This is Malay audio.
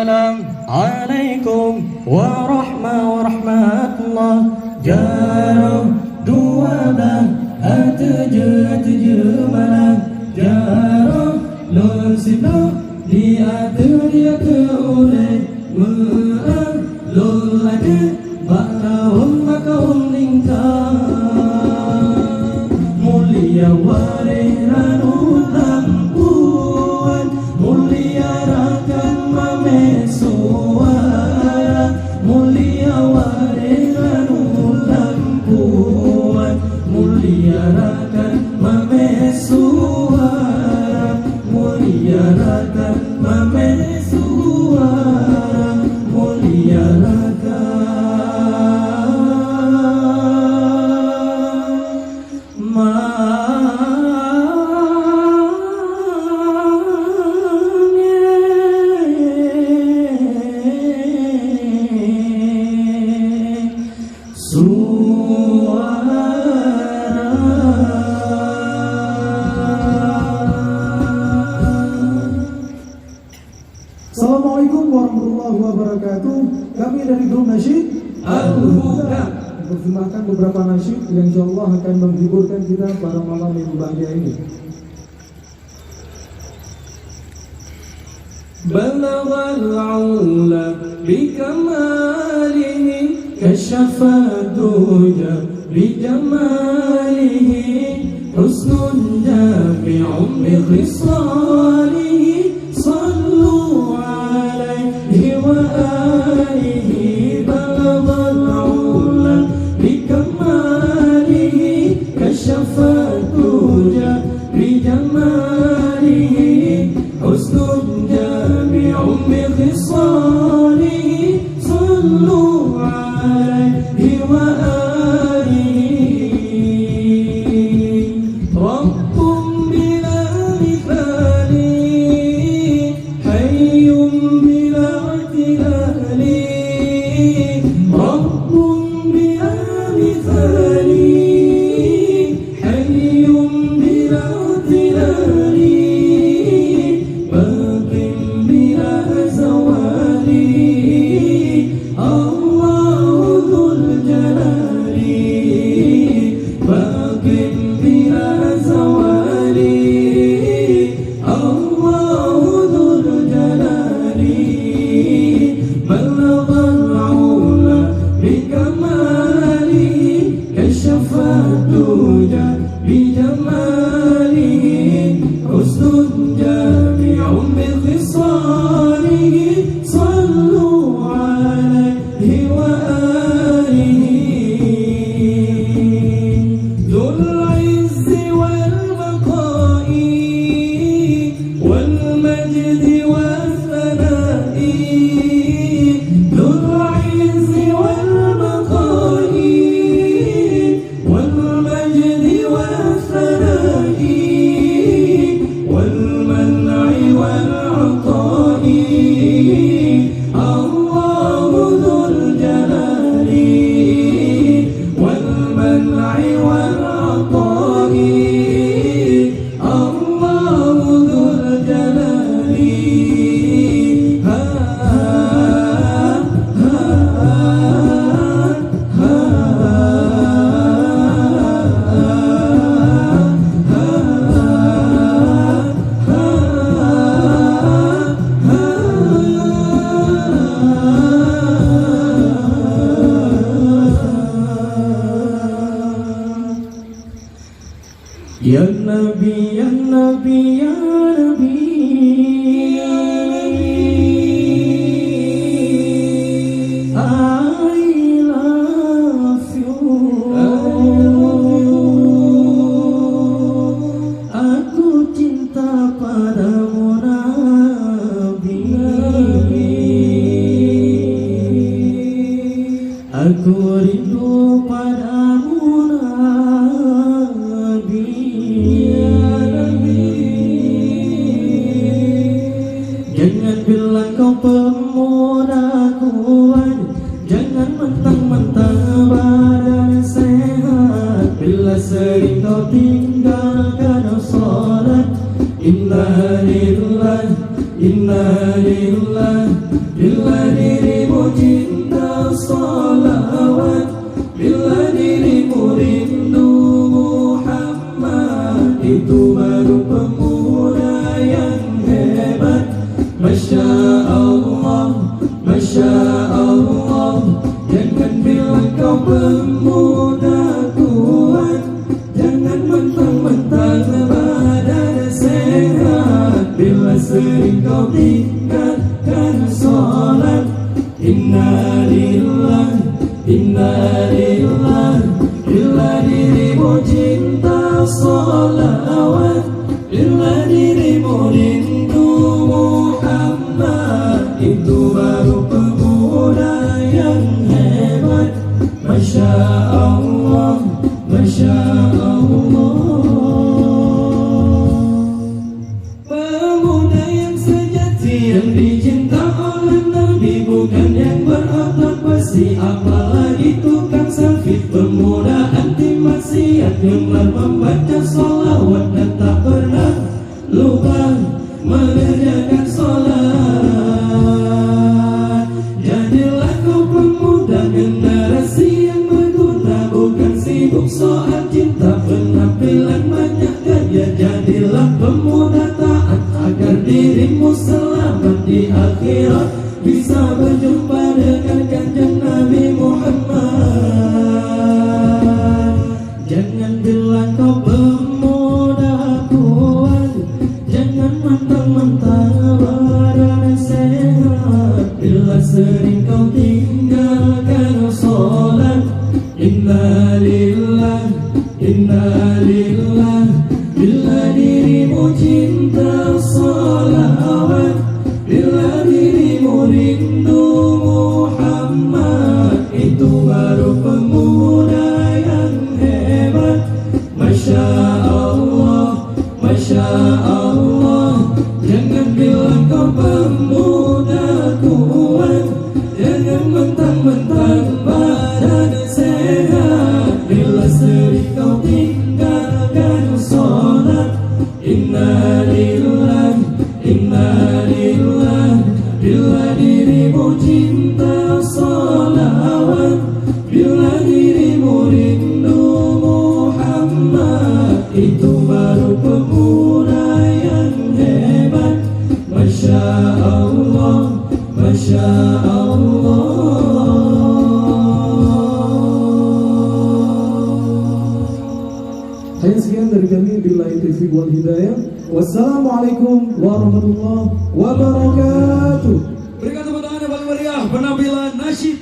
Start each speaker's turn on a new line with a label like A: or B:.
A: Assalamualaikum warahmatullah. Jarang dua belah ataju malam. Jarang lon siblo di atu dia ke oleh maaf lon lagi bakal lingkar mulia wareranu lampuan mulia rakan mamesuara mulia wareranu lampuan mulia rakan mamesuara mulia rakan mamesuara mulia rakan
B: Assalamualaikum warahmatullahi wabarakatuh. Kami dari grup nasyid
A: Al-Huda
B: mempersembahkan beberapa nasyid yang insyaallah akan menghiburkan kita pada malam yang berbahagia ini.
A: Balaghal 'ula bikamalihi kashafa duja bijamalihi husnun jami'un bi khisalihi sallu 'alaihi wa alihi. Balaghal 'ula bikamalihi kashafa duja bijamalihi husnun jami'un bi khisalihi sallu 'alaihi wa alihi. Rabbun bila mithali hayyun bila i'tilali. Rabbun bila mithali hayyun bila i'tilali. Ya Nabi, Ya Nabi, Ya Nabi, Ya Nabi, I love you. Aku cinta padamu Nabi. Aku rindu padamu Nabi. Jangan bilang kau pemuda kuat, jangan mentang-mentang badan sehat. Bila sering kau tinggalkan salat, inna lillahi Inna lillahi bila dirimu cinta salawat, bila dirimu rindu Muhammad, itu baru pemuda yang hebat. Masya Allah, Masya Allah, jangan bilang kau pemuda kuat, jangan mentang-mentang badan sehat, bila sering kau tinggalkan sholat. Inna lillahi, inna lillahi, bila dirimu cinta salawat, bila dirimu rindu Muhammad, itu baru pemuda yang hebat. Masya Allah, Masya Allah. Pemuda yang sejati, yang dicinta oleh Nabi, bukan yang berotot besi, apalagi tukang selfie. Pemuda anti maksiat, gemar membaca sholawat dan tak pernah lupa mengerjakan sholat. Jadilah kau pemuda generasi yang berguna, bukan sibuk soal cinta, penampilan banyak gaya. Jadilah pemuda taat agar dirimu selamat di akhirat, bisa berjumpa dengan kanjeng Nabi Muhammad. Jangan bilang kau pemuda kuat, jangan mentang-mentang badan sehat, bila sering kau tinggalkan sholat. Inna lillahi, inna lillahi, bila dirimu cinta salawat, bila dirimu rindu Muhammad, itu baru pemuda yang hebat. Masya Allah, Masya Allah, jangan bilang kau pemuda kuat, jangan mentang-mentang badan sehat, bila sering kau tinggalkan sholat. Inna lillahi, inna lillahi, bila dirimu cinta salawat, bila dirimu rindu Muhammad, itu baru pemuda yang hebat. Masya Allah, Masya Allah.
B: Hanya sekian dari kami, billahi taufiq wal hidayah. Wassalamualaikum warahmatullahi wabarakatuh.
A: Berikan tepuk tangan yang paling meriah penampilan nasyid